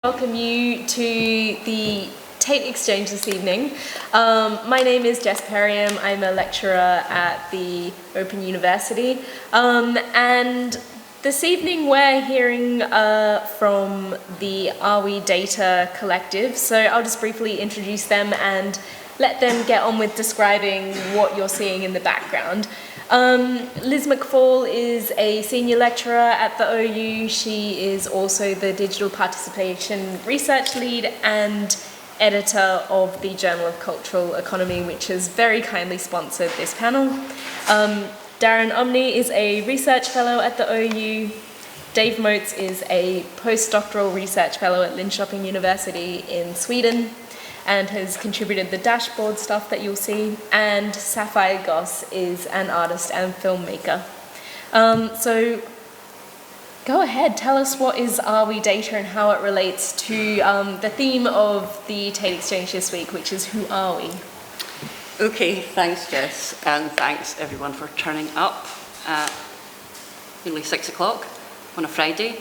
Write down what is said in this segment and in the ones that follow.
Welcome you to the Tate Exchange this evening. My name is Jess Perriam. I'm a lecturer at the Open University. And this evening we're hearing from the AWED Data Collective. So I'll just briefly introduce them and let them get on with describing what you're seeing in the background. Liz McFall is a senior lecturer at the OU. She is also the digital participation research lead and editor of the Journal of Cultural Economy, which has very kindly sponsored this panel. Darren Umney is a research fellow at the OU. David Moats is a postdoctoral research fellow at Linkoping University in Sweden and has contributed the dashboard stuff that you'll see. And Sapphire Goss is an artist and filmmaker. So go ahead, tell us what is AWED Data and how it relates to the theme of the Tate Exchange this week, which is Who Are We? Okay, thanks Jess, and thanks everyone for turning up at nearly 6 o'clock on a Friday.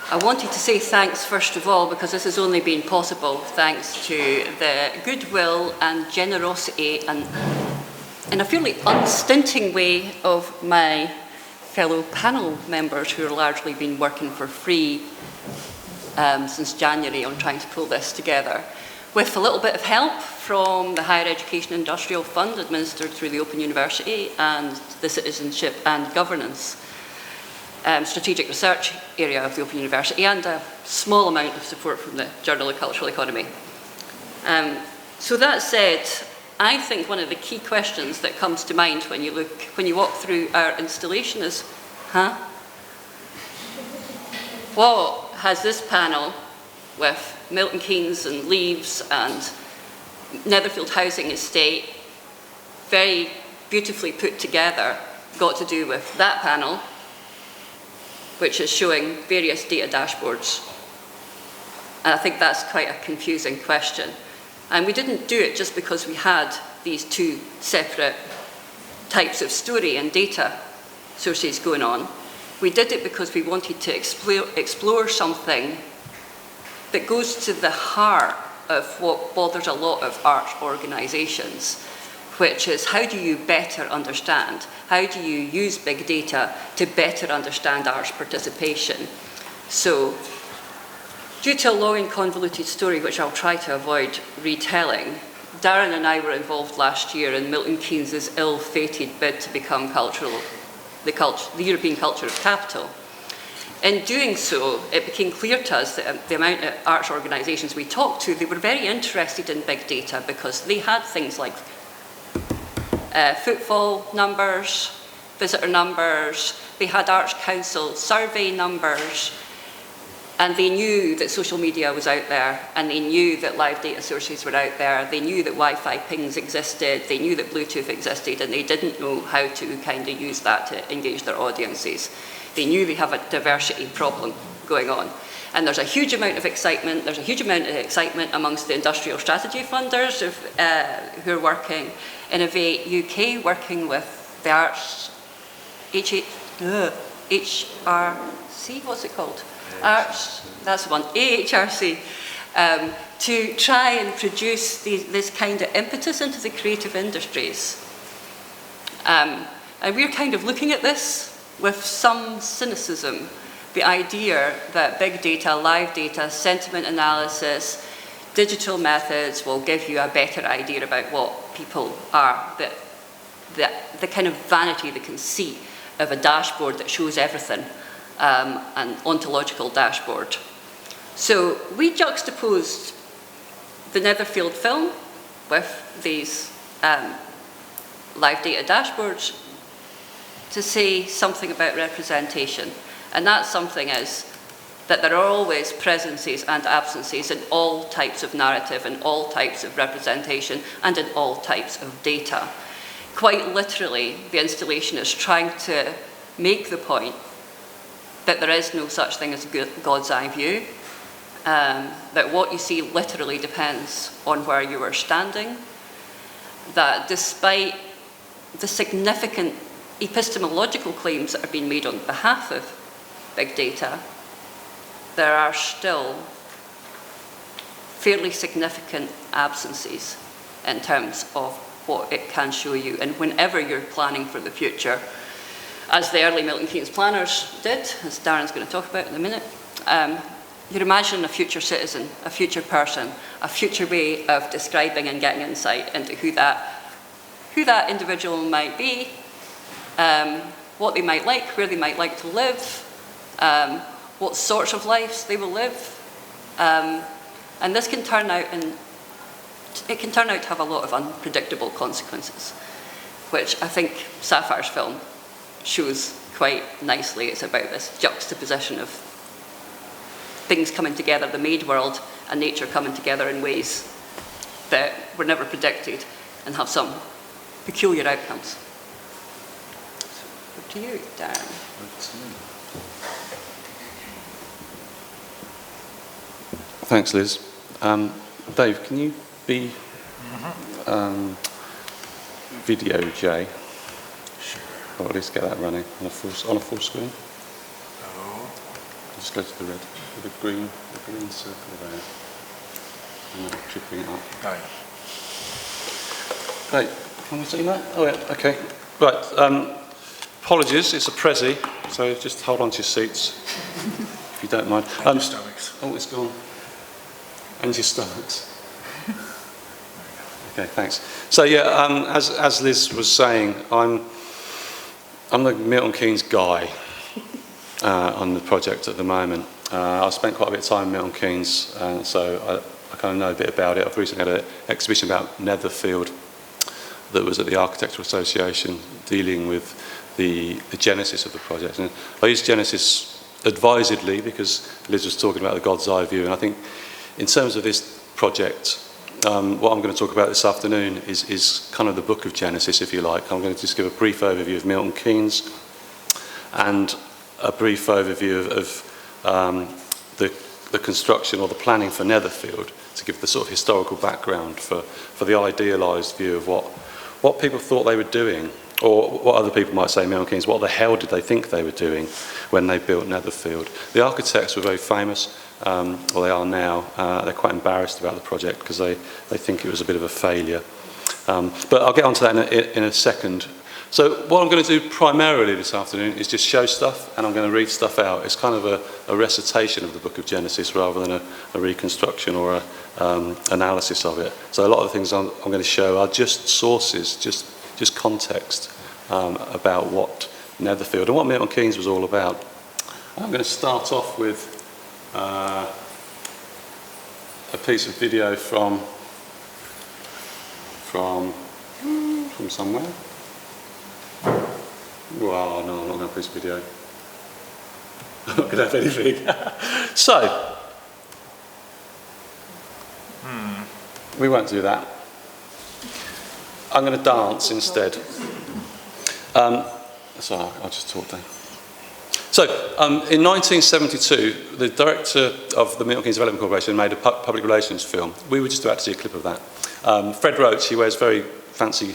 I wanted to say thanks first of all because this has only been possible thanks to the goodwill and generosity and in a fairly unstinting way of my fellow panel members who have largely been working for free since January on trying to pull this together, with a little bit of help from the Higher Education Industrial Fund administered through the Open University and the Citizenship and Governance strategic research area of the Open University, and a small amount of support from the Journal of Cultural Economy. So that said, I think one of the key questions that comes to mind when you walk through our installation is, what has this panel with Milton Keynes and Leaves and Netherfield Housing Estate, very beautifully put together, got to do with that panel, which is showing various data dashboards? And I think that's quite a confusing question. And we didn't do it just because we had these two separate types of story and data sources going on. We did it because we wanted to explore something that goes to the heart of what bothers a lot of arts organisations, which is how do you better understand? How do you use big data to better understand arts participation? So, due to a long and convoluted story, which I'll try to avoid retelling, Darren and I were involved last year in Milton Keynes' ill-fated bid to become the European Culture of Capital. In doing so, it became clear to us that the amount of arts organisations we talked to, they were very interested in big data because they had things like footfall numbers, visitor numbers, they had Arts Council survey numbers, and they knew that social media was out there, and they knew that live data sources were out there, they knew that Wi-Fi pings existed, they knew that Bluetooth existed, and they didn't know how to kind of use that to engage their audiences. They knew they have a diversity problem going on. And there's a huge amount of excitement. There's a huge amount of excitement amongst the industrial strategy funders who are working. Innovate UK, working with the Arts, HRC, what's it called? Arts, that's the one, AHRC, to try and produce this kind of impetus into the creative industries. And we're kind of looking at this with some cynicism, the idea that big data, live data, sentiment analysis, digital methods will give you a better idea about what people are, the kind of vanity, the conceit of a dashboard that shows everything, an ontological dashboard. So we juxtaposed the Netherfield film with these live data dashboards to say something about representation. And that something is that there are always presences and absences in all types of narrative, in all types of representation, and in all types of data. Quite literally, the installation is trying to make the point that there is no such thing as a God's eye view, that what you see literally depends on where you are standing, that despite the significant epistemological claims that are being made on behalf of big data, there are still fairly significant absences in terms of what it can show you. And whenever you're planning for the future, as the early Milton Keynes planners did, as Darren's going to talk about in a minute, you'd imagine a future citizen, a future person, a future way of describing and getting insight into who that individual might be, what they might like, where they might like to live, what sorts of lives they will live. And this can turn out to have a lot of unpredictable consequences, which I think Sapphire's film shows quite nicely. It's about this juxtaposition of things coming together, the made world and nature coming together in ways that were never predicted and have some peculiar outcomes. So, up to you, Darren. Thanks, Liz. Dave, can you be video J? Sure. Or at least get that running on a full screen. Oh. Just go to the red, the green circle there. And then tripping it up. Oh, yeah. Great. Can we see that? Oh yeah. Okay. Right. Apologies. It's a Prezi, so just hold on to your seats if you don't mind. And your stomachs. Oh, it's gone. And your stomachs. Okay, thanks. So yeah, as Liz was saying, I'm the Milton Keynes guy on the project at the moment. I've spent quite a bit of time in Milton Keynes, so I kind of know a bit about it. I've recently had an exhibition about Netherfield that was at the Architectural Association dealing with the genesis of the project. And I use genesis advisedly because Liz was talking about the God's eye view, and I think in terms of this project, what I'm going to talk about this afternoon is kind of the book of Genesis, if you like. I'm going to just give a brief overview of Milton Keynes and a brief overview of the construction or the planning for Netherfield, to give the sort of historical background for the idealised view of what people thought they were doing, or what other people might say Milton Keynes, what the hell did they think they were doing when they built Netherfield. The architects were very famous. Well, they are now. They're quite embarrassed about the project because they think it was a bit of a failure. But I'll get onto that in a second. So what I'm going to do primarily this afternoon is just show stuff, and I'm going to read stuff out. It's kind of a recitation of the book of Genesis rather than a reconstruction or a analysis of it. So a lot of the things I'm going to show are just sources, just context about what Netherfield and what Milton Keynes was all about. I'm going to start off with a piece of video from somewhere. Well, no, I'm not going to post a video. I'm not going to have anything. So, we won't do that. I'm going to dance instead. So I'll just talk then. So, in 1972, the director of the Milton Keynes Development Corporation made a public relations film. We were just about to see a clip of that. Fred Roach, he wears very fancy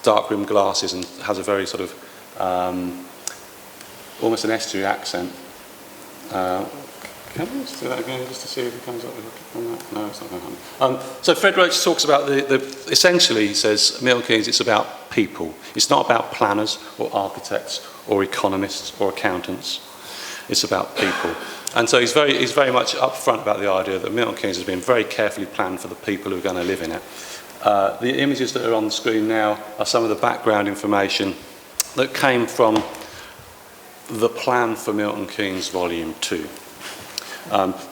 dark-rimmed glasses and has a very sort of almost an estuary accent. Can we just do that again just to see if it comes up with a clip on that? No, it's not going to happen. So Fred Roach talks about essentially, he says, Milton Keynes, it's about people. It's not about planners or architects or economists or accountants. It's about people. And so he's very much upfront about the idea that Milton Keynes has been very carefully planned for the people who are going to live in it. The images that are on the screen now are some of the background information that came from the plan for Milton Keynes Volume 2.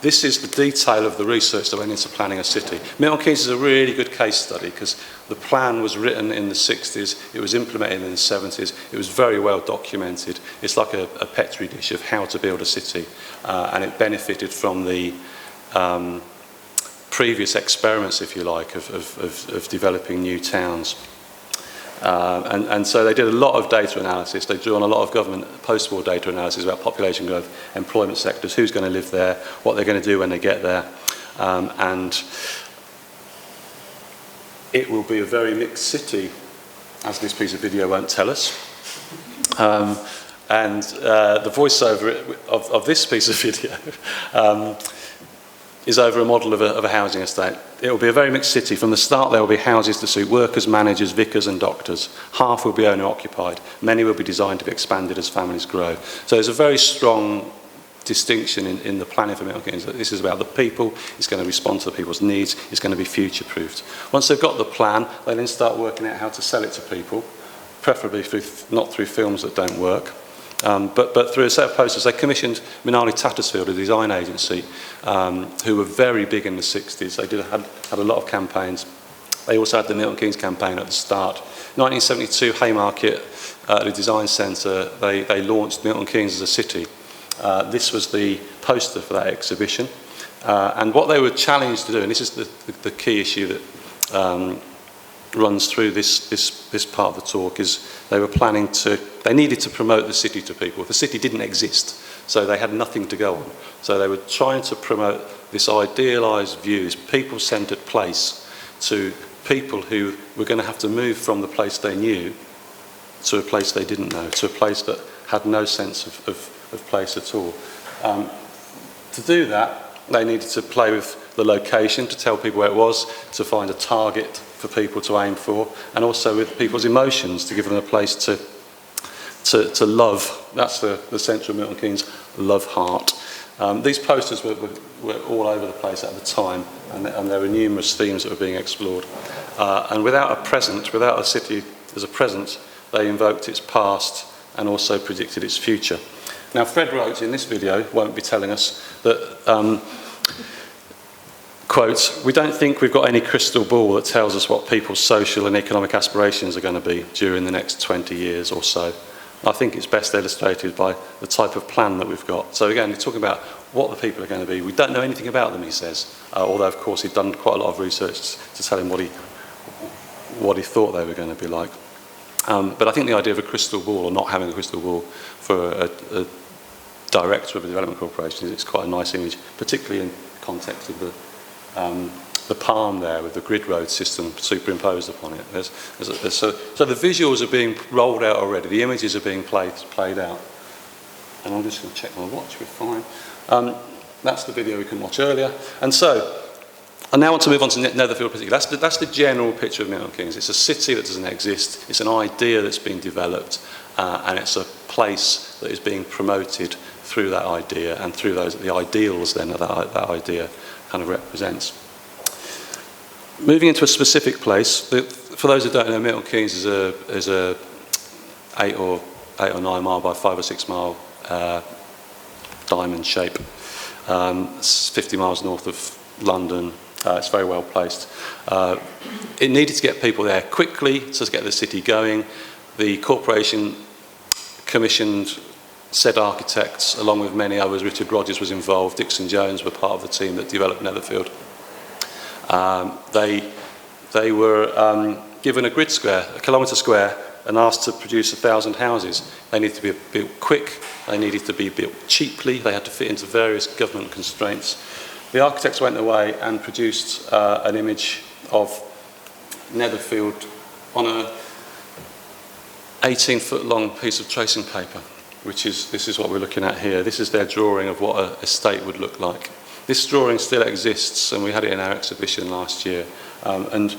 This is the detail of the research that went into planning a city. Milton Keynes is a really good case study because the plan was written in the 60s, it was implemented in the 70s, it was very well documented. It's like a petri dish of how to build a city, and it benefited from the previous experiments, if you like, of developing new towns. And so they did a lot of data analysis. They drew on a lot of government post-war data analysis about population growth, employment sectors, who's going to live there, what they're going to do when they get there. And it will be a very mixed city, as this piece of video won't tell us. And the voiceover of this piece of video is over a model of a housing estate. It will be a very mixed city. From the start, there will be houses to suit workers, managers, vicars and doctors. Half will be owner-occupied. Many will be designed to be expanded as families grow. So there's a very strong distinction in the planning for Milton Keynes. This is about the people, it's going to respond to the people's needs, it's going to be future-proofed. Once they've got the plan, they then start working out how to sell it to people, preferably not through films that don't work, but through a set of posters. They commissioned Minali Tattersfield, a design agency, who were very big in the 60s. They had a lot of campaigns. They also had the Milton Keynes campaign at the start. 1972, Haymarket, the design centre, they launched Milton Keynes as a city. This was the poster for that exhibition. And what they were challenged to do, and this is the key issue that runs through this part of the talk, is they needed to promote the city to people. The city didn't exist, so they had nothing to go on. So they were trying to promote this idealised view, this people-centred place, to people who were going to have to move from the place they knew to a place they didn't know, to a place that had no sense of place at all. To do that, they needed to play with the location, to tell people where it was, to find a target for people to aim for, and also with people's emotions, to give them a place to love. That's the central Milton Keynes love heart. These posters were all over the place at the time, and there were numerous themes that were being explored. And without a city as a presence, they invoked its past and also predicted its future. Now, Fred Rhodes in this video won't be telling us that, quote, "We don't think we've got any crystal ball that tells us what people's social and economic aspirations are going to be during the next 20 years or so. I think it's best illustrated by the type of plan that we've got." So again, we're talking about what the people are going to be. We don't know anything about them, he says, although of course he'd done quite a lot of research to tell him what he thought they were going to be like. But I think the idea of a crystal ball, or not having a crystal ball, for a director of a development corporation, is quite a nice image, particularly in context of the palm there with the grid road system superimposed upon it. So the visuals are being rolled out already, the images are being played out. And I'm just going to check my watch, we're fine. That's the video we can watch earlier. And so, I now want to move on to Netherfield particularly. That's the general picture of Milton Keynes. It's a city that doesn't exist, it's an idea that's been developed, and it's a place that is being promoted through that idea and through the ideals then that idea kind of represents. Moving into a specific place, for those who don't know, Milton Keynes is a 8 or 9 mile by 5 or 6 mile diamond shape. It's 50 miles north of London. It's very well placed. It needed to get people there quickly to get the city going. The corporation commissioned said architects, along with many others. Richard Rogers was involved, Dixon Jones were part of the team that developed Netherfield. They were given a grid square, a kilometre square, and asked to produce 1,000 houses. They needed to be built quick, they needed to be built cheaply, they had to fit into various government constraints. The architects went away and produced an image of Netherfield on a 18-foot long piece of tracing paper, this is what we're looking at here. This is their drawing of what an estate would look like. This drawing still exists, and we had it in our exhibition last year. And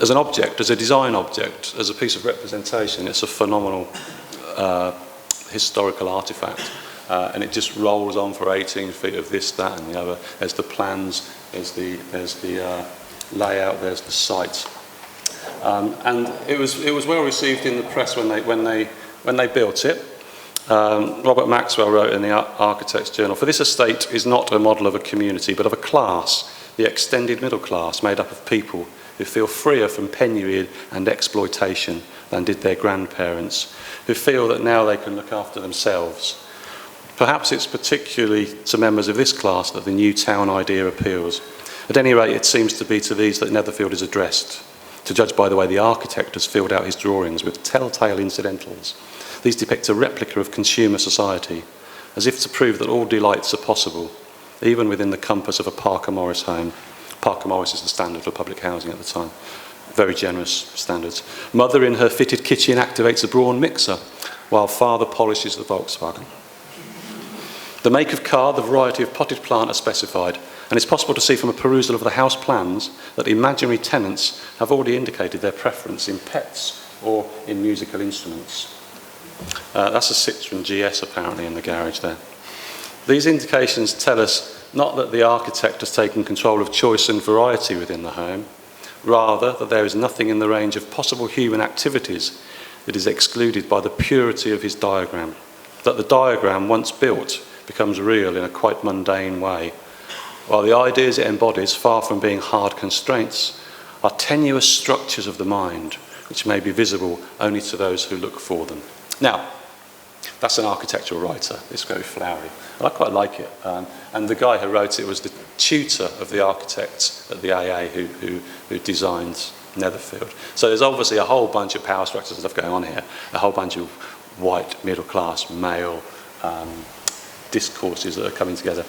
as an object, as a design object, as a piece of representation, it's a phenomenal historical artefact. And it just rolls on for 18 feet of this, that, and the other. There's the plans, there's the layout, there's the site. And it was well received in the press when they built it. Robert Maxwell wrote in the Architect's Journal, "For this estate is not a model of a community, but of a class, the extended middle class, made up of people who feel freer from penury and exploitation than did their grandparents, who feel that now they can look after themselves. Perhaps it's particularly to members of this class that the new town idea appeals. At any rate, it seems to be to these that Netherfield is addressed, to judge by the way the architect has filled out his drawings with telltale incidentals. These depict a replica of consumer society, as if to prove that all delights are possible, even within the compass of a Parker Morris home." Parker Morris is the standard for public housing at the time. Very generous standards. "Mother in her fitted kitchen activates a brawn mixer. while father polishes the Volkswagen. The make of car, the variety of potted plant are specified, and it's possible to see from a perusal of the house plans that the imaginary tenants have already indicated their preference in pets or in musical instruments. That's a Citroen GS apparently in the garage there. These indications tell us not that the architect has taken control of choice and variety within the home, rather that there is nothing in the range of possible human activities that is excluded by the purity of his diagram, that the diagram, once built, becomes real in a quite mundane way, while the ideas it embodies, far from being hard constraints, are tenuous structures of the mind, which may be visible only to those who look for them. Now, that's an architectural writer. It's very flowery. And I quite like it. And the guy who wrote it was the tutor of the architects at the AA who designed Netherfield. So there's obviously a whole bunch of power structures and stuff going on here, a whole bunch of white, middle-class, male discourses that are coming together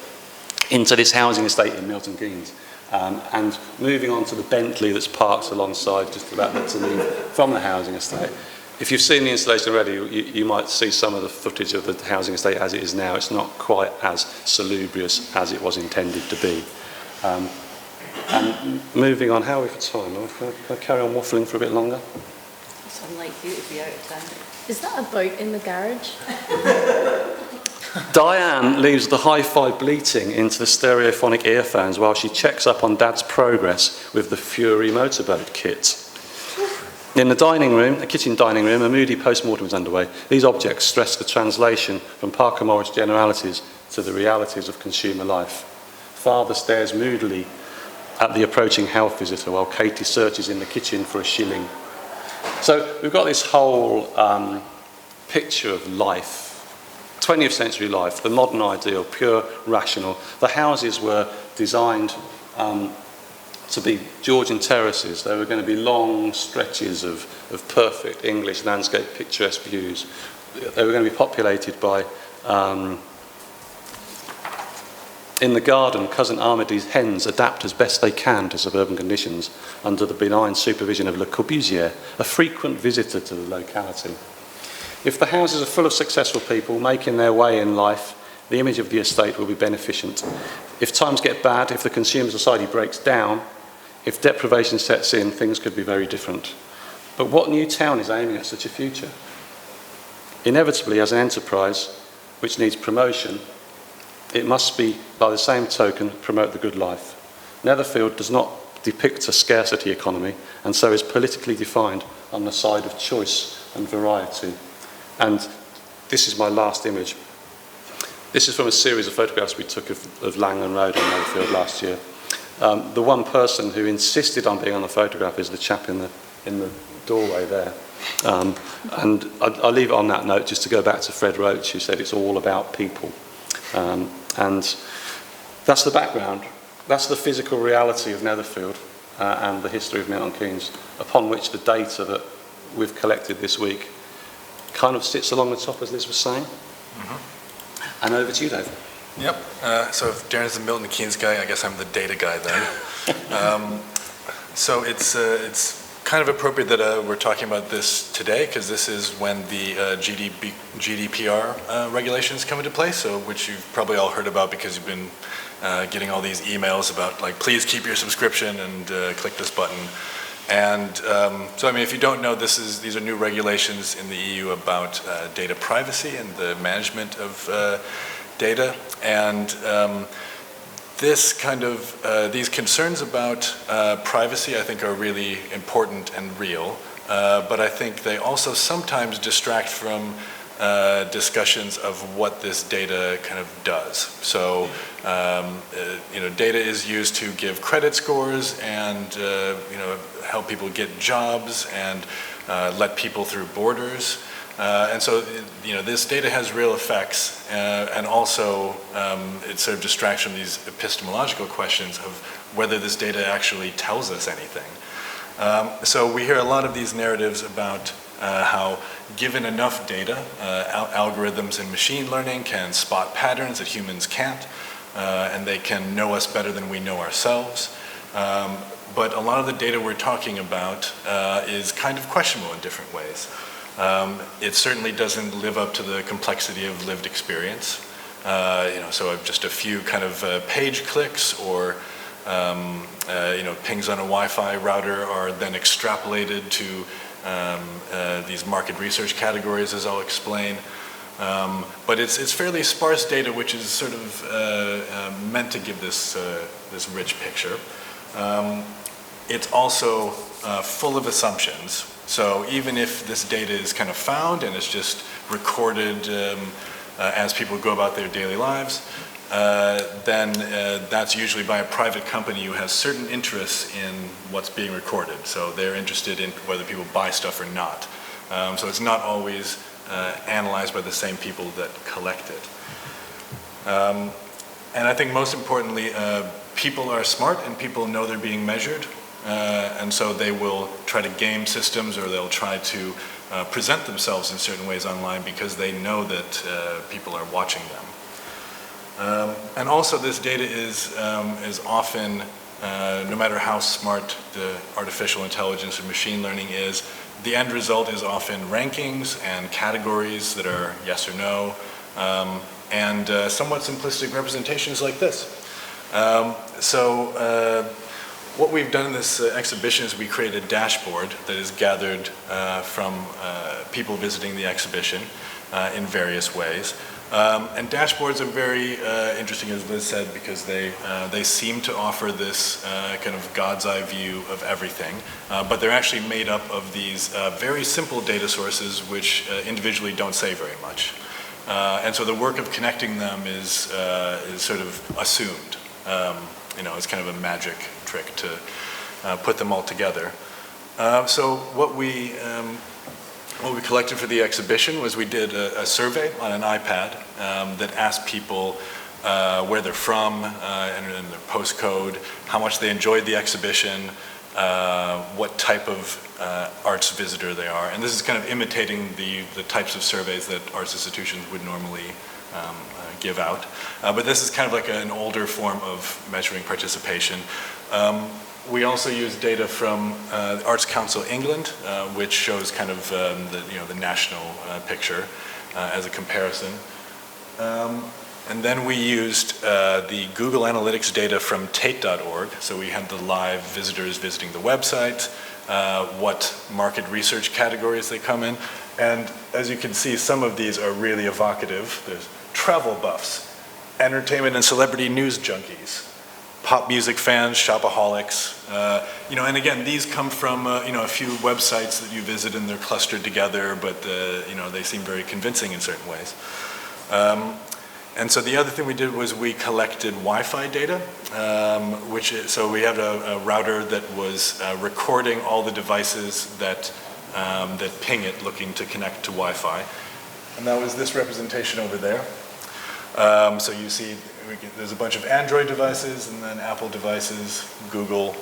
into this housing estate in Milton Keynes. And moving on to the Bentley that's parked alongside, just about to leave from the housing estate. If you've seen the installation already, you might see some of the footage of the housing estate as it is now. It's not quite as salubrious as it was intended to be. And moving on, how are we for time? Can I carry on waffling for a bit longer? It's unlike you to be out of time. Is that a boat in the garage? Diane leaves the hi-fi bleating into the stereophonic earphones while she checks up on Dad's progress with the Fury motorboat kit. In the dining room, the kitchen dining room, a moody post-mortem is underway. These objects stress the translation from Parker Morris generalities to the realities of consumer life. Father stares moodily at the approaching health visitor while Katie searches in the kitchen for a shilling. So we've got this whole picture of life, 20th century life, the modern ideal, pure, rational. The houses were designed to be Georgian terraces. There were going to be long stretches of perfect English landscape, picturesque views. They were going to be populated by, in the garden, Cousin Armidy's hens adapt as best they can to suburban conditions under the benign supervision of Le Corbusier, a frequent visitor to the locality. If the houses are full of successful people making their way in life, the image of the estate will be beneficent. If times get bad, if the consumer society breaks down, if deprivation sets in, things could be very different. But what new town is aiming at such a future? Inevitably, as an enterprise which needs promotion, it must be, by the same token, promote the good life. Netherfield does not depict a scarcity economy, and so is politically defined on the side of choice and variety. And this is my last image. This is from a series of photographs we took of Langham Road in Netherfield last year. The one person who insisted on being on the photograph is the chap in the doorway there. And I'll leave it on that note just to go back to Fred Roach, who said it's all about people. And that's the background. That's the physical reality of Netherfield and the history of Milton Keynes, upon which the data that we've collected this week kind of sits along the top, as Liz was saying. Mm-hmm. And over to you, David. Yep. So if Darren's the Milton Keynes guy, I guess I'm the data guy then. So it's kind of appropriate that we're talking about this today, because this is when the GDPR regulations come into place, so which you've probably all heard about because you've been getting all these emails about, like, please keep your subscription and click this button. And so, I mean, if you don't know, these are new regulations in the EU about data privacy and the management of data. And this kind of, these concerns about privacy, I think, are really important and real. But I think they also sometimes distract from discussions of what this data kind of does. So, data is used to give credit scores and, help people get jobs and let people through borders. And so, this data has real effects, and also it sort of distracts from these epistemological questions of whether this data actually tells us anything. So we hear a lot of these narratives about how, given enough data, algorithms in machine learning can spot patterns that humans can't, and they can know us better than we know ourselves. But a lot of the data we're talking about is kind of questionable in different ways. It certainly doesn't live up to the complexity of lived experience. So just a few kind of page clicks or pings on a Wi-Fi router are then extrapolated to these market research categories, as I'll explain. But it's fairly sparse data, which is sort of meant to give this rich picture. It's also full of assumptions. So even if this data is kind of found and it's just recorded as people go about their daily lives, then that's usually by a private company who has certain interests in what's being recorded. So they're interested in whether people buy stuff or not. So it's not always analyzed by the same people that collect it. And I think most importantly, people are smart and people know they're being measured. And so they will try to game systems, or they'll try to present themselves in certain ways online because they know that people are watching them. And also this data is often, no matter how smart the artificial intelligence or machine learning is, the end result is often rankings and categories that are yes or no, and somewhat simplistic representations like this. What we've done in this exhibition is we created a dashboard that is gathered from people visiting the exhibition in various ways. And dashboards are very interesting, as Liz said, because they seem to offer this kind of God's eye view of everything, but they're actually made up of these very simple data sources which individually don't say very much. And so the work of connecting them is sort of assumed. It's kind of a magic trick to put them all together. So what we collected for the exhibition was we did a survey on an iPad that asked people where they're from, and their postcode, how much they enjoyed the exhibition, what type of arts visitor they are. And this is kind of imitating the types of surveys that arts institutions would normally give out. But this is kind of like an older form of measuring participation. We also use data from the Arts Council England, which shows kind of the national picture as a comparison. And then we used the Google Analytics data from Tate.org. So we had the live visitors visiting the website, what market research categories they come in. And as you can see, some of these are really evocative. There's travel buffs, entertainment and celebrity news junkies, pop music fans, shopaholics, and again, these come from a few websites that you visit and they're clustered together, but they seem very convincing in certain ways. And so the other thing we did was we collected Wi-Fi data, so we had a router that was recording all the devices that ping it looking to connect to Wi-Fi, and that was this representation over there. So you see there's a bunch of Android devices and then Apple devices, Google.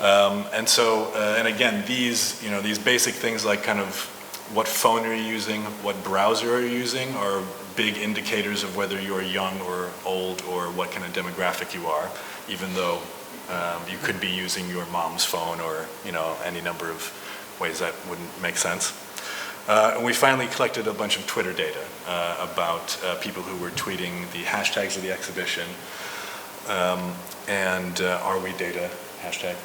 And again, these basic things like kind of what phone are you using, what browser are you using are big indicators of whether you're young or old or what kind of demographic you are, even though you could be using your mom's phone or any number of ways that wouldn't make sense. And we finally collected a bunch of Twitter data about people who were tweeting the hashtags of the exhibition and Are We Data hashtag.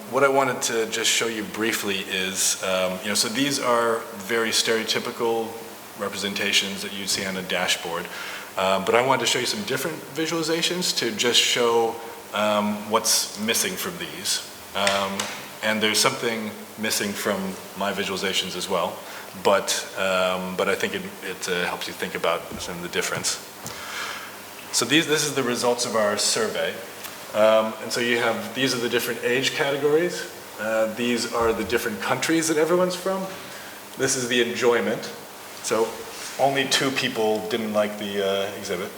What I wanted to just show you briefly is, so these are very stereotypical representations that you'd see on a dashboard, but I wanted to show you some different visualizations to just show what's missing from these. And there's something missing from my visualizations as well, but I think it helps you think about some of the difference. So this is the results of our survey. And so these are the different age categories. These are the different countries that everyone's from. This is the enjoyment. So only 2 people didn't like the exhibit.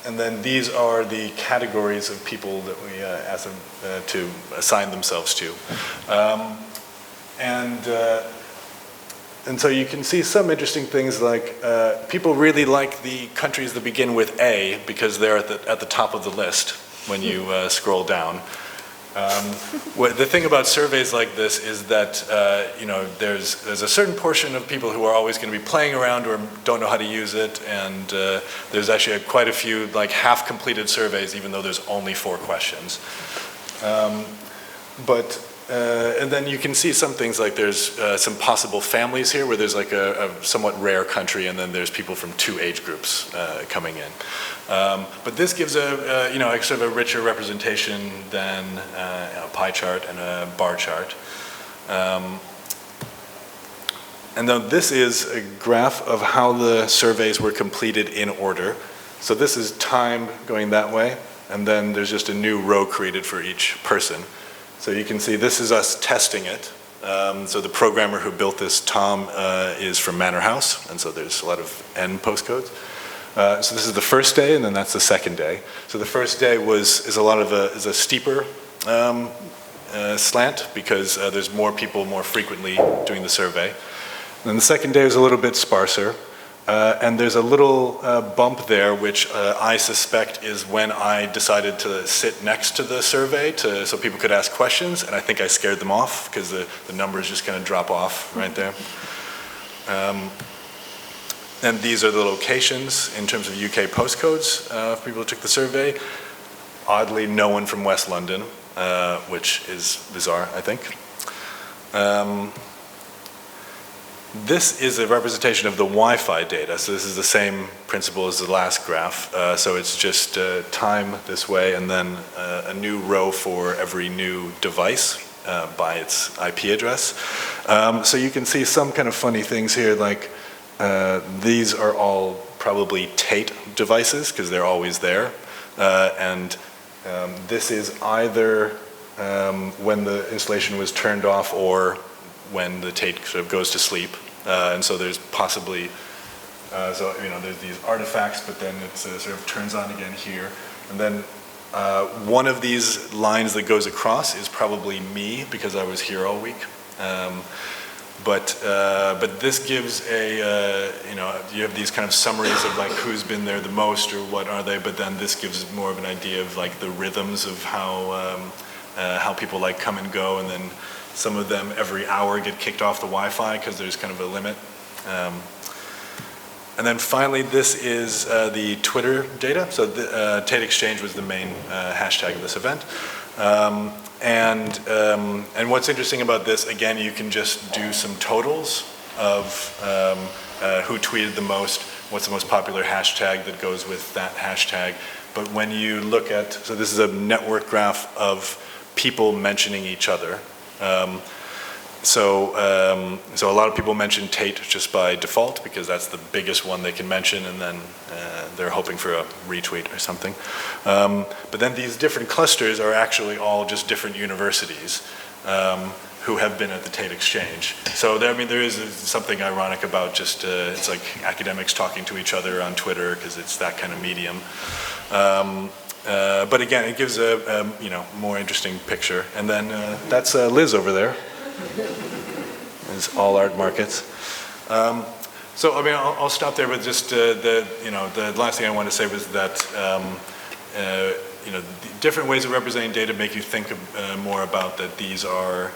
And then these are the categories of people that we asked them to assign themselves to. And so you can see some interesting things like people really like the countries that begin with A because they're at the top of the list when you scroll down. The thing about surveys like this is that there's a certain portion of people who are always going to be playing around or don't know how to use it, and there's actually quite a few like half-completed surveys, even though there's only 4 questions. And then you can see some things like there's some possible families here where there's like a somewhat rare country, and then there's people from 2 age groups coming in. But this gives a sort of a richer representation than a pie chart and a bar chart. And then this is a graph of how the surveys were completed in order. So this is time going that way, and then there's just a new row created for each person. So you can see this is us testing it. So the programmer who built this, Tom, is from Manor House, and so there's a lot of N postcodes. So this is the first day, and then that's the second day. So the first day is a steeper slant because there's more people more frequently doing the survey. And then the second day is a little bit sparser. And there's a little bump there, which I suspect is when I decided to sit next to the survey so people could ask questions, and I think I scared them off because the numbers just kind of drop off right there. And these are the locations in terms of UK postcodes for people who took the survey. Oddly, no one from West London, which is bizarre, I think. This is a representation of the Wi-Fi data. So this is the same principle as the last graph. So it's just time this way, and then a new row for every new device by its IP address. So you can see some kind of funny things here, like these are all probably Tate devices because they're always there. And this is either when the installation was turned off or when the Tate sort of goes to sleep. And so there's possibly, there's these artifacts, but then it sort of turns on again here. And then one of these lines that goes across is probably me because I was here all week. But this gives you have these kind of summaries of like who's been there the most or what are they, but then this gives more of an idea of like the rhythms of how people like come and go, and then some of them every hour get kicked off the Wi-Fi because there's kind of a limit. And then finally, this is the Twitter data. So Tate Exchange was the main hashtag of this event. And what's interesting about this, again, you can just do some totals of who tweeted the most, what's the most popular hashtag that goes with that hashtag. But when you look at, so this is a network graph of people mentioning each other. So a lot of people mention Tate just by default because that's the biggest one they can mention, and then they're hoping for a retweet or something. But then these different clusters are actually all just different universities who have been at the Tate Exchange. So there is something ironic about just it's like academics talking to each other on Twitter because it's that kind of medium. But again, it gives a more interesting picture. And then that's Liz over there. It's all art markets. So I'll stop there with just the last thing I wanted to say was that the different ways of representing data make you think more about that these are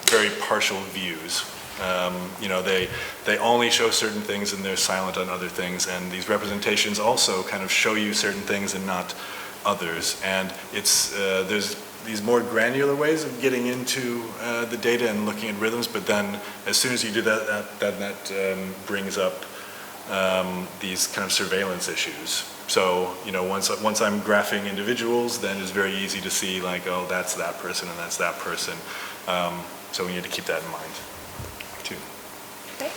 very partial views. They only show certain things and they're silent on other things, and these representations also kind of show you certain things and not others. And there's these more granular ways of getting into the data and looking at rhythms, but then as soon as you do that brings up these kind of surveillance issues. So once I'm graphing individuals, then it's very easy to see like, oh, that's that person and that's that person. So we need to keep that in mind too. Okay.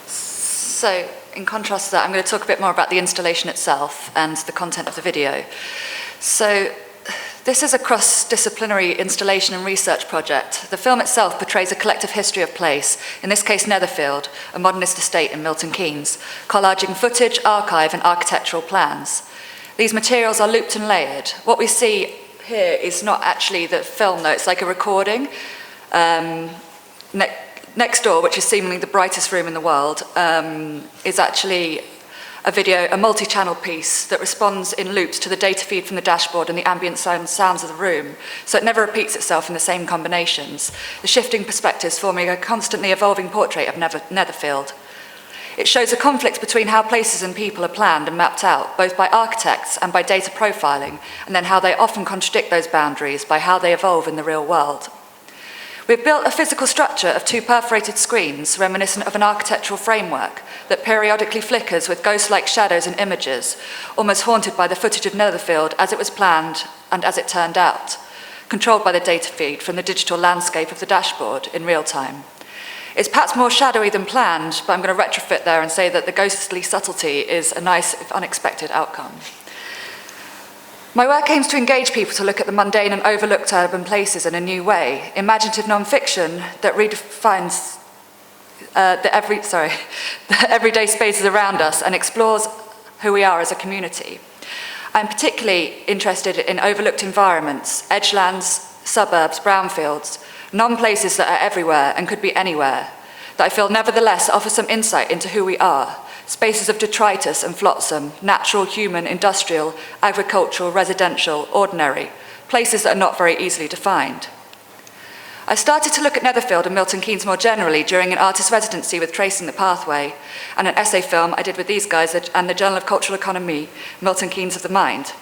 So in contrast to that, I'm going to talk a bit more about the installation itself and the content of the video. So this is a cross-disciplinary installation and research project. The film itself portrays a collective history of place, in this case Netherfield, a modernist estate in Milton Keynes, collaging footage, archive and architectural plans. These materials are looped and layered. What we see here is not actually the film though, it's like a recording. Next door, which is seemingly the brightest room in the world, is actually a multi-channel piece that responds in loops to the data feed from the dashboard and the ambient sounds of the room, so it never repeats itself in the same combinations, the shifting perspectives forming a constantly evolving portrait of Netherfield. It shows a conflict between how places and people are planned and mapped out, both by architects and by data profiling, and then how they often contradict those boundaries by how they evolve in the real world. We've built a physical structure of 2 perforated screens reminiscent of an architectural framework that periodically flickers with ghost-like shadows and images, almost haunted by the footage of Netherfield as it was planned and as it turned out, controlled by the data feed from the digital landscape of the dashboard in real time. It's perhaps more shadowy than planned, but I'm going to retrofit there and say that the ghostly subtlety is a nice, if unexpected, outcome. My work aims to engage people to look at the mundane and overlooked urban places in a new way, imaginative non-fiction that redefines the everyday spaces around us and explores who we are as a community. I'm particularly interested in overlooked environments, edgelands, suburbs, brownfields, non-places that are everywhere and could be anywhere, that I feel nevertheless offer some insight into who we are, spaces of detritus and flotsam, natural, human, industrial, agricultural, residential, ordinary, places that are not very easily defined. I started to look at Netherfield and Milton Keynes more generally during an artist residency with Tracing the Pathway and an essay film I did with these guys and the Journal of Cultural Economy, Milton Keynes of the Mind.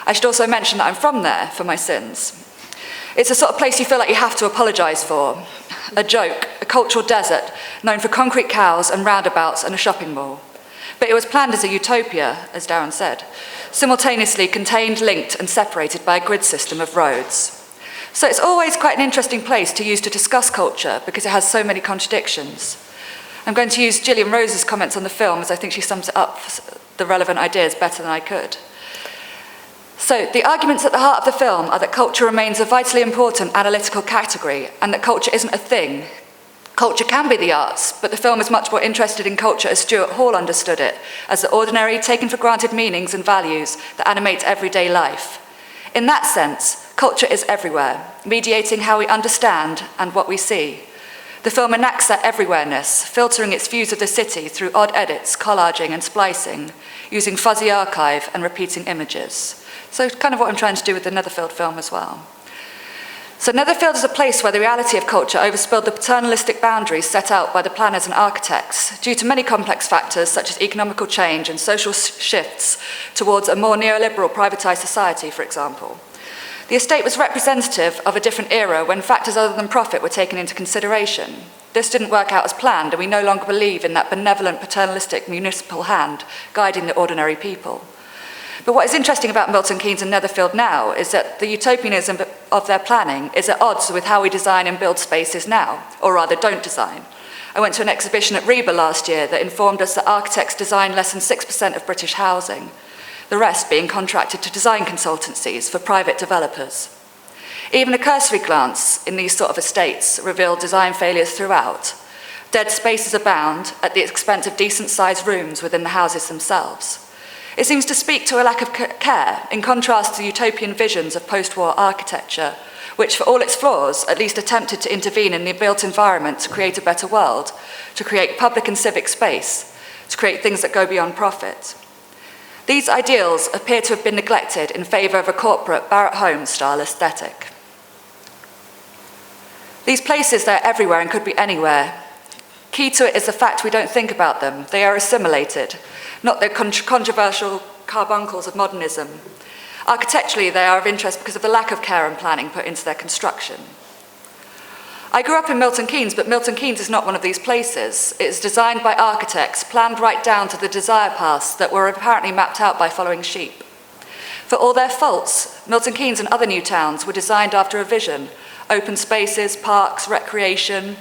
I should also mention that I'm from there for my sins. It's the sort of place you feel like you have to apologise for. A joke, a cultural desert, known for concrete cows and roundabouts and a shopping mall. But it was planned as a utopia, as Darren said, simultaneously contained, linked and separated by a grid system of roads. So it's always quite an interesting place to use to discuss culture because it has so many contradictions. I'm going to use Gillian Rose's comments on the film as I think she sums it up, the relevant ideas, better than I could. So the arguments at the heart of the film are that culture remains a vitally important analytical category and that culture isn't a thing. Culture can be the arts, but the film is much more interested in culture as Stuart Hall understood it, as the ordinary, taken for granted meanings and values that animate everyday life. In that sense, culture is everywhere, mediating how we understand and what we see. The film enacts that everywhereness, filtering its views of the city through odd edits, collaging and splicing, using fuzzy archive and repeating images. So kind of what I'm trying to do with the Netherfield film as well. So Netherfield is a place where the reality of culture overspilled the paternalistic boundaries set out by the planners and architects due to many complex factors such as economical change and social shifts towards a more neoliberal privatised society, for example. The estate was representative of a different era when factors other than profit were taken into consideration. This didn't work out as planned, and we no longer believe in that benevolent paternalistic municipal hand guiding the ordinary people. But what is interesting about Milton Keynes and Netherfield now is that the utopianism of their planning is at odds with how we design and build spaces now, or rather don't design. I went to an exhibition at RIBA last year that informed us that architects design less than 6% of British housing, the rest being contracted to design consultancies for private developers. Even a cursory glance in these sort of estates revealed design failures throughout. Dead spaces abound at the expense of decent-sized rooms within the houses themselves. It seems to speak to a lack of care, in contrast to utopian visions of post-war architecture, which, for all its flaws, at least attempted to intervene in the built environment to create a better world, to create public and civic space, to create things that go beyond profit. These ideals appear to have been neglected in favour of a corporate Barratt Home-style aesthetic. These places, they're everywhere and could be anywhere. Key to it is the fact we don't think about them. They are assimilated, not the controversial carbuncles of modernism. Architecturally, they are of interest because of the lack of care and planning put into their construction. I grew up in Milton Keynes, but Milton Keynes is not one of these places. It is designed by architects, planned right down to the desire paths that were apparently mapped out by following sheep. For all their faults, Milton Keynes and other new towns were designed after a vision: open spaces, parks, recreation.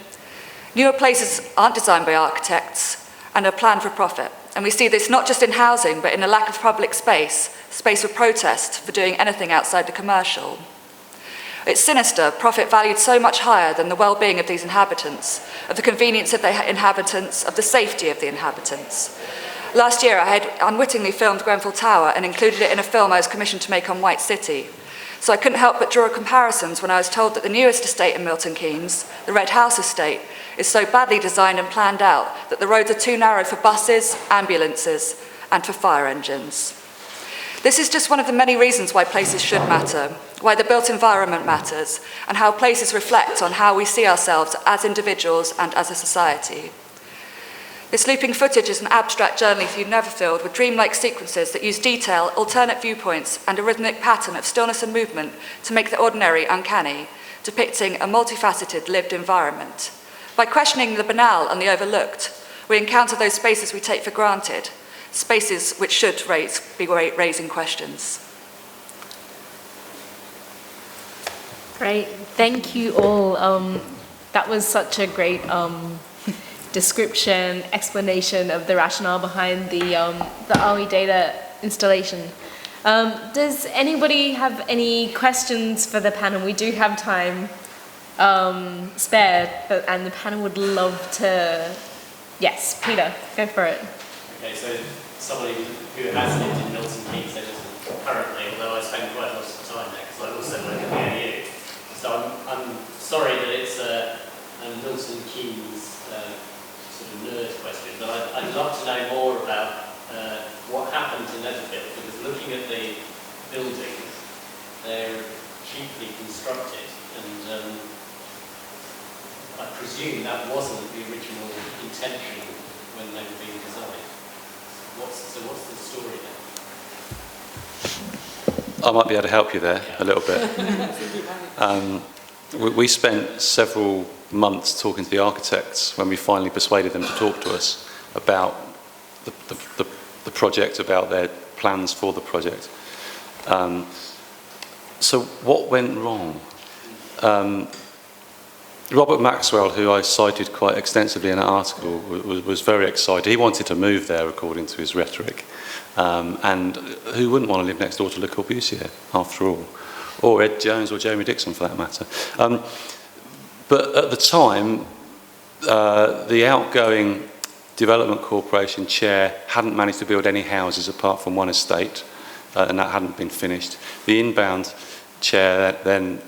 Newer places aren't designed by architects and are planned for profit. And we see this not just in housing, but in a lack of public space, space for protest, for doing anything outside the commercial. It's sinister, profit valued so much higher than the well-being of these inhabitants, of the convenience of the inhabitants, of the safety of the inhabitants. Last year, I had unwittingly filmed Grenfell Tower and included it in a film I was commissioned to make on White City. So I couldn't help but draw comparisons when I was told that the newest estate in Milton Keynes, the Red House estate, is so badly designed and planned out that the roads are too narrow for buses, ambulances, and for fire engines. This is just one of the many reasons why places should matter, why the built environment matters, and how places reflect on how we see ourselves as individuals and as a society. This looping footage is an abstract journey through Netherfield with dreamlike sequences that use detail, alternate viewpoints, and a rhythmic pattern of stillness and movement to make the ordinary uncanny, depicting a multifaceted lived environment. By questioning the banal and the overlooked, we encounter those spaces we take for granted, spaces which should be raising questions. Great, thank you all. That was such a great description, explanation of the rationale behind the AWED data installation. Does anybody have any questions for the panel? We do have time spared, and the panel would love to. Yes, Peter, go for it. Okay, so somebody who has lived in Milton Keynes currently, although I spend quite a lot of time there because I also work at the AU. So I'm sorry that it's a Milton Keynes sort of nerd question, but I'd love to know more about what happened to Netherfield, because looking at the buildings, they're cheaply constructed, and I presume that wasn't the original intention when they were being designed. What's the story there? I might be able to help you there a little bit. We spent several months talking to the architects when we finally persuaded them to talk to us about the project, about their plans for the project. So what went wrong? Robert Maxwell, who I cited quite extensively in an article, was very excited. He wanted to move there, according to his rhetoric. And who wouldn't want to live next door to Le Corbusier, after all? Or Ed Jones or Jeremy Dixon, for that matter. But at the time, the outgoing Development Corporation chair hadn't managed to build any houses apart from one estate, and that hadn't been finished. The inbound chair, then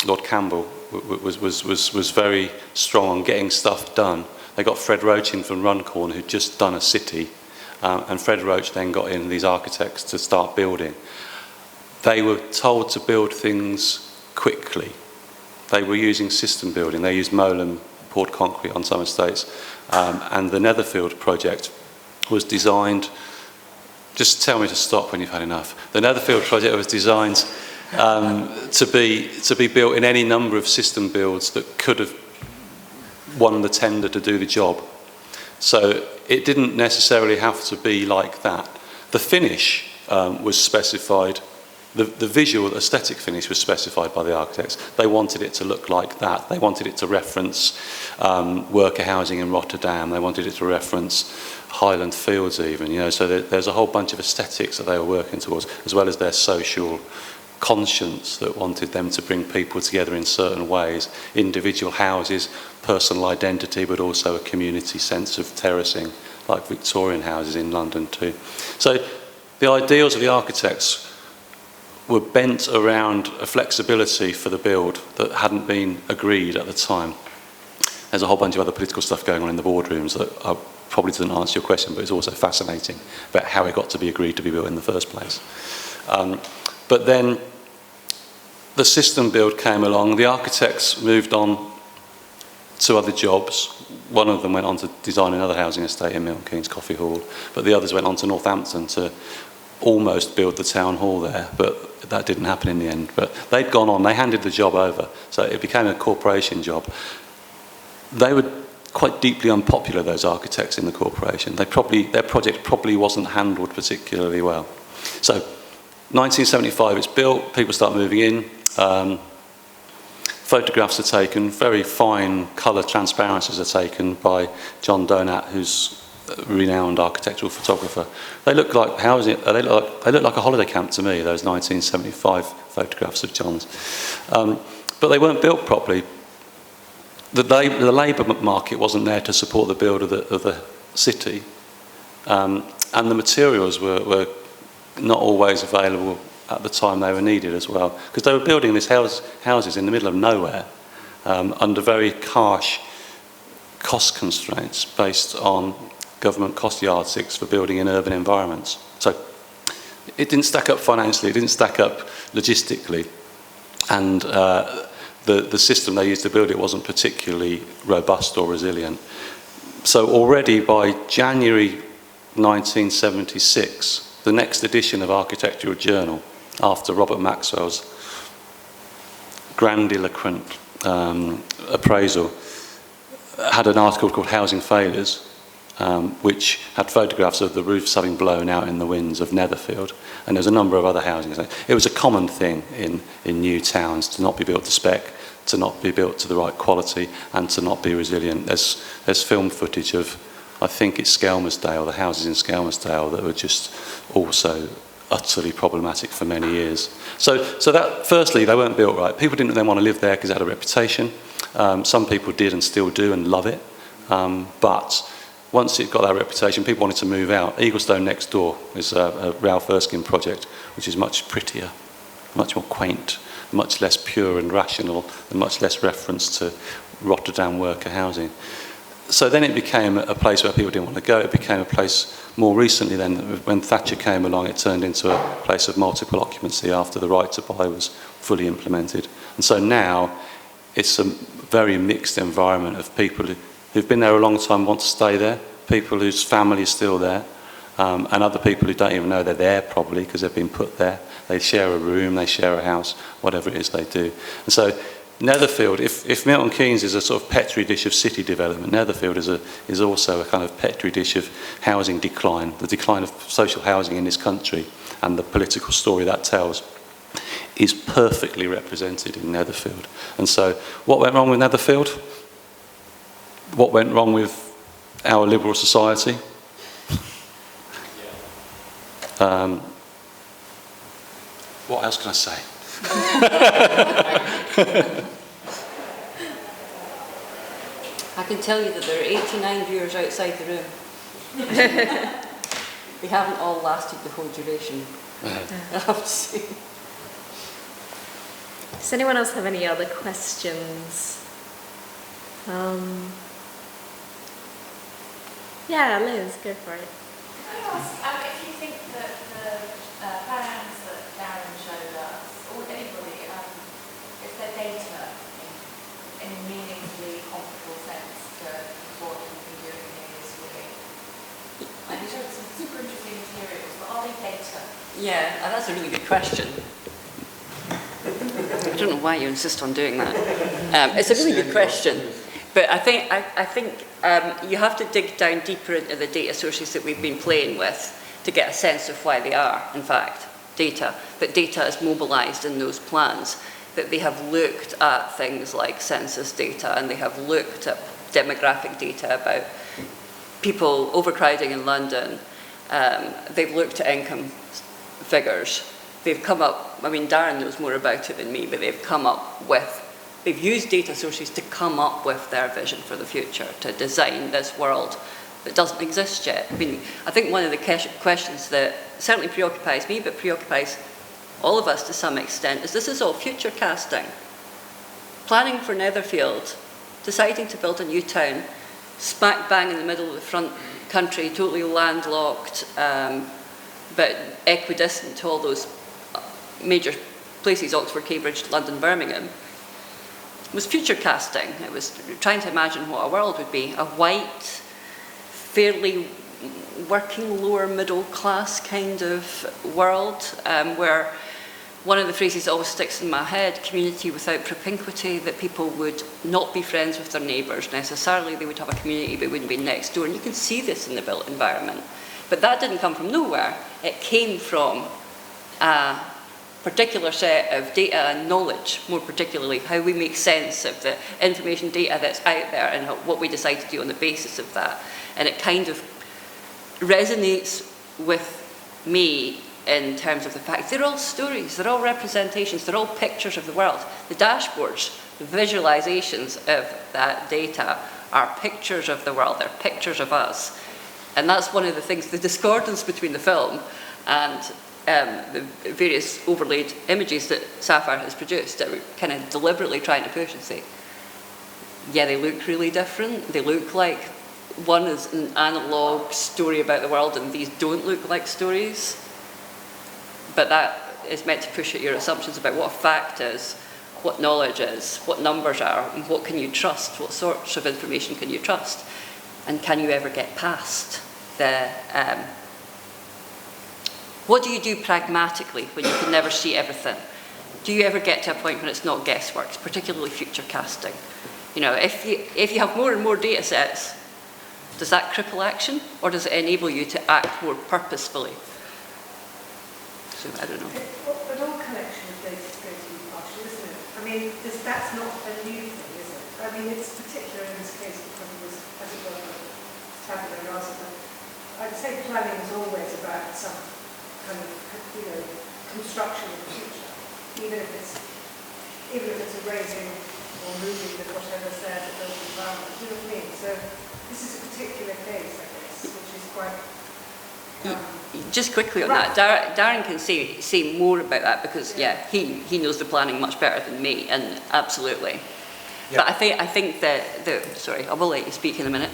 Lord Campbell, was very strong on getting stuff done. They got Fred Roach in from Runcorn, who'd just done a city, and Fred Roach then got in these architects to start building. They were told to build things quickly. They were using system building. They used Molam poured concrete on some estates, and the Netherfield project was designed. Just tell me to stop when you've had enough. The Netherfield project was designed to be built in any number of system builds that could have won the tender to do the job. So it didn't necessarily have to be like that. The finish was specified. The visual aesthetic finish was specified by the architects. They wanted it to look like that. They wanted it to reference worker housing in Rotterdam. They wanted it to reference Highland Fields even, you know, so there's a whole bunch of aesthetics that they were working towards, as well as their social conscience that wanted them to bring people together in certain ways, individual houses, personal identity, but also a community sense of terracing, like Victorian houses in London too. So the ideals of the architects were bent around a flexibility for the build that hadn't been agreed at the time. There's a whole bunch of other political stuff going on in the boardrooms that probably doesn't answer your question, but it's also fascinating about how it got to be agreed to be built in the first place. But then the system build came along. The architects moved on to other jobs. One of them went on to design another housing estate in Milton Keynes Coffee Hall, but the others went on to Northampton to almost build the town hall there, but that didn't happen in the end. But they'd gone on, they handed the job over, so it became a corporation job. They were quite deeply unpopular, those architects in the corporation. Their project probably wasn't handled particularly well. So 1975 it's built, people start moving in, photographs are taken, very fine colour transparencies are taken by John Donat, who's a renowned architectural photographer. They look like housing, they look like a holiday camp to me, those 1975 photographs of John's. But they weren't built properly. The labour market wasn't there to support the build of the city, and the materials were not always available at the time they were needed as well, because they were building these houses in the middle of nowhere under very harsh cost constraints based on government cost yardsticks for building in urban environments. So it didn't stack up financially, it didn't stack up logistically, and the system they used to build it wasn't particularly robust or resilient. So already by January 1976, the next edition of Architectural Journal, after Robert Maxwell's grandiloquent appraisal, had an article called Housing Failures, which had photographs of the roofs having blown out in the winds of Netherfield, and there's a number of other housing. It was a common thing in new towns to not be built to spec, to not be built to the right quality, and to not be resilient. There's film footage of, I think it's Skelmersdale, the houses in Skelmersdale, that were just also utterly problematic for many years. So that, firstly, they weren't built right. People didn't then want to live there because it had a reputation. Some people did and still do and love it. But once it got that reputation, people wanted to move out. Eaglestone next door is a Ralph Erskine project, which is much prettier, much more quaint, much less pure and rational, and much less reference to Rotterdam worker housing. So then it became a place where people didn't want to go. It became a place more recently then, when Thatcher came along, it turned into a place of multiple occupancy after the right to buy was fully implemented. And so now it's a very mixed environment of people who've been there a long time, want to stay there, people whose family is still there, and other people who don't even know they're there probably because they've been put there. They share a room, they share a house, whatever it is they do. And so Netherfield, if Milton Keynes is a sort of petri dish of city development, Netherfield is also a kind of petri dish of housing decline, the decline of social housing in this country, and the political story that tells is perfectly represented in Netherfield. And so what went wrong with Netherfield? What went wrong with our liberal society? What else can I say? I can tell you that there are 89 viewers outside the room. They haven't all lasted the whole duration, I have to say. Does anyone else have any other questions? Yeah, Liz, go for it. Can I ask if you think that the plans that Darren showed us, or anybody, if they're data in a meaningfully comparable sense to what we've been doing in this week? And you showed some super interesting materials, but are they data? Yeah, that's a really good question. I don't know why you insist on doing that. It's a really good question, but I think you have to dig down deeper into the data sources that we've been playing with to get a sense of why they are, in fact, data. That data is mobilised in those plans, that they have looked at things like census data, and they have looked at demographic data about people overcrowding in London. They've looked at income figures. They've come up, I mean, Darren knows more about it than me, but they've used data sources to come up with their vision for the future, to design this world that doesn't exist yet. I mean, I think one of the questions that certainly preoccupies me, but preoccupies all of us to some extent, is this is all future casting. Planning for Netherfield, deciding to build a new town, smack bang in the middle of the front country, totally landlocked, but equidistant to all those major places, Oxford, Cambridge, London, Birmingham, was future casting. It was trying to imagine what a world would be. A white, fairly working lower middle class kind of world, where one of the phrases that always sticks in my head, community without propinquity, that people would not be friends with their neighbours necessarily. They would have a community but wouldn't be next door. And you can see this in the built environment. But that didn't come from nowhere. It came from a particular set of data and knowledge, more particularly how we make sense of the information data that's out there and what we decide to do on the basis of that. And it kind of resonates with me in terms of the fact they're all stories, they're all representations, they're all pictures of the world. The dashboards, the visualisations of that data are pictures of the world, they're pictures of us. And that's one of the things, the discordance between the film and the various overlaid images that Sapphire has produced, that we're kind of deliberately trying to push and say, yeah, they look really different. They look like one is an analogue story about the world, and these don't look like stories. But that is meant to push at your assumptions about what a fact is, what knowledge is, what numbers are, and what can you trust, what sorts of information can you trust, and can you ever get past the... what do you do pragmatically when you can never see everything? Do you ever get to a point when it's not guesswork, particularly future casting? You know, if you have more and more data sets, does that cripple action, or does it enable you to act more purposefully? So, I don't know. But all collection of data is going to be partial, isn't it? I mean, that's not a new thing, is it? I mean, it's particular in this case because it was, as it were, tabular rasa. I'd say planning is always about some kind of, construction of the future, even if it's erasing or moving the whatever says it does the environment. Do you know what I mean? So this is a particular case, I guess, which is quite. Just quickly on that, Darren can say more about that because he knows the planning much better than me, and absolutely. Yeah. But I think sorry, I will let you speak in a minute.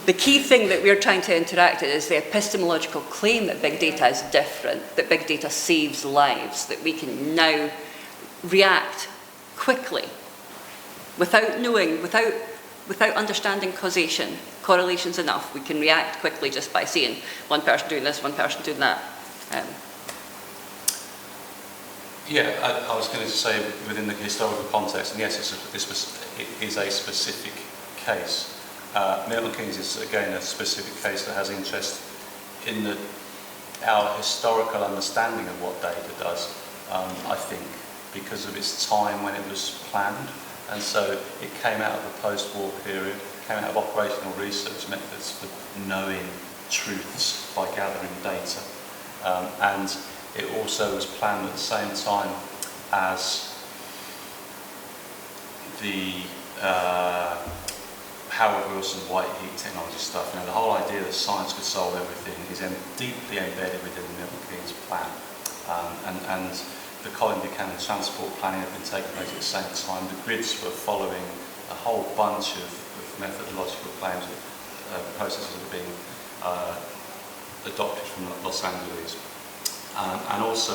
The key thing that we're trying to interact with is the epistemological claim that big data is different, that big data saves lives, that we can now react quickly without knowing, without understanding causation, correlations enough. We can react quickly just by seeing one person doing this, one person doing that. I was going to say within the historical context, and yes, it is a specific case. Milton Keynes is again a specific case that has interest in our historical understanding of what data does, I think, because of its time when it was planned. And so it came out of the post-war period, came out of operational research methods for knowing truths by gathering data. And it also was planned at the same time as the Howard Wilson white heat technology stuff. The whole idea that science could solve everything is deeply embedded within the Milton Keynes plan. And the Colin Buchanan transport planning had been taking place at the same time. The grids were following a whole bunch of methodological claims of processes that were being adopted from Los Angeles. And also,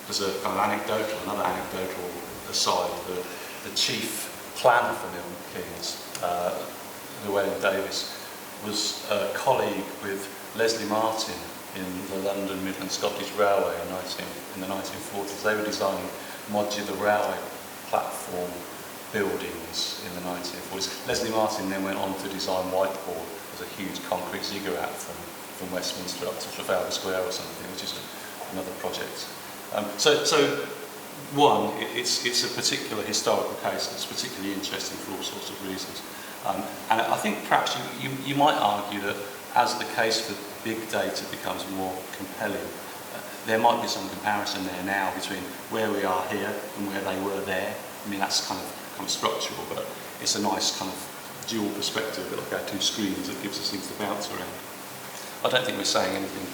there's another anecdotal aside, the chief planner for Milton Keynes, Llewellyn Davis, was a colleague with Leslie Martin in the London Midland Scottish Railway in the 1940s. They were designing modular railway platform buildings in the 1940s. Leslie Martin then went on to design Whitehall as a huge concrete ziggurat from Westminster up to Trafalgar Square or something, which is another project. It's a particular historical case that's particularly interesting for all sorts of reasons. And I think perhaps you might argue that as the case for big data becomes more compelling, there might be some comparison there now between where we are here and where they were there. I mean, that's kind of structural, but it's a nice kind of dual perspective, a bit like our two screens that gives us things to bounce around. I don't think we're saying anything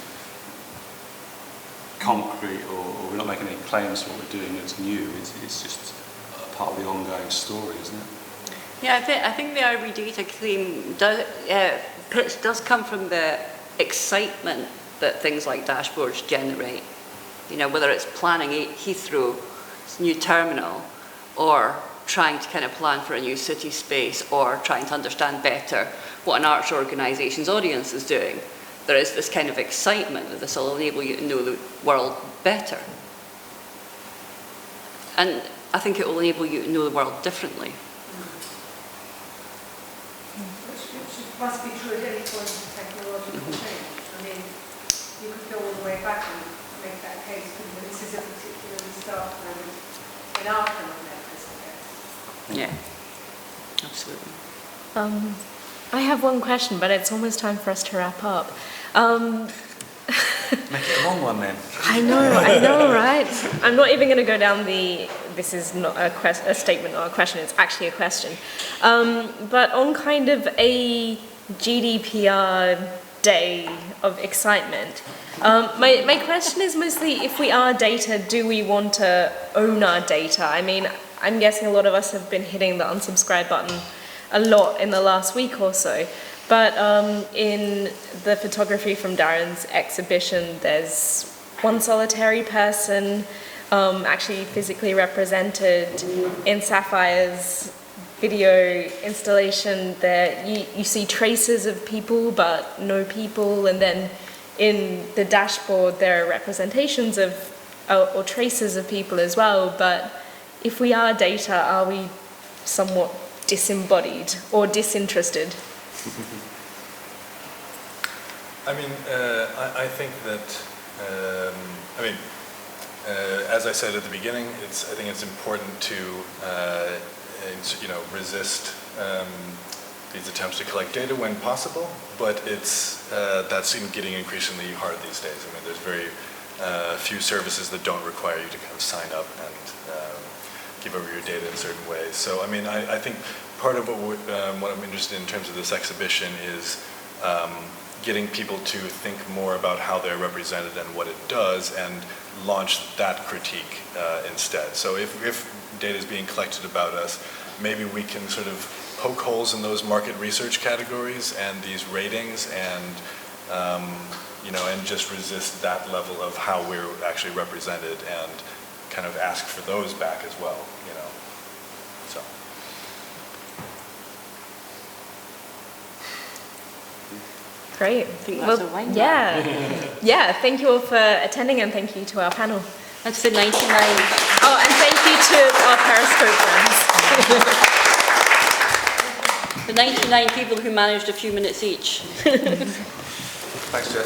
concrete, or we're not making any claims to what we're doing that's new. It's just a part of the ongoing story, isn't it? Yeah, I think the RB data claim does come from the excitement that things like dashboards generate. You know, whether it's planning Heathrow's new terminal, or trying to kind of plan for a new city space, or trying to understand better what an arts organisation's audience is doing. There is this kind of excitement that this will enable you to know the world better. And I think it will enable you to know the world differently. Which must be true at any point in technological change. I mean, you could go all the way back and make that case, but this is a particularly stark moment in our kind of methods, I guess. Yeah, absolutely. I have one question, but it's almost time for us to wrap up. Make it a long one then. I know, right? I'm not even going to go down this is not a statement or a question, it's actually a question. But on kind of a GDPR day of excitement, my question is mostly, if we are data, do we want to own our data? I mean, I'm guessing a lot of us have been hitting the unsubscribe button a lot in the last week or so. But in the photography from Darren's exhibition, there's one solitary person actually physically represented in Sapphire's video installation. There you see traces of people but no people, and then in the dashboard there are representations of or traces of people as well. But if we are data, are we somewhat disembodied or disinterested? I mean, I think that, as I said at the beginning, I think it's important to, resist these attempts to collect data when possible, but that's getting increasingly hard these days. I mean, there's very few services that don't require you to kind of sign up and give over your data in certain ways. So, I mean, I think part of what I'm interested in terms of this exhibition is getting people to think more about how they're represented and what it does, and launch that critique instead. So if data is being collected about us, maybe we can sort of poke holes in those market research categories and these ratings, and and just resist that level of how we're actually represented, and kind of ask for those back as well. So. Great. I think that's a wine. Yeah. Thank you all for attending, and thank you to our panel. That's the 99. Oh, and thank you to our Periscope friends. The 99 people who managed a few minutes each. Thanks, Jess.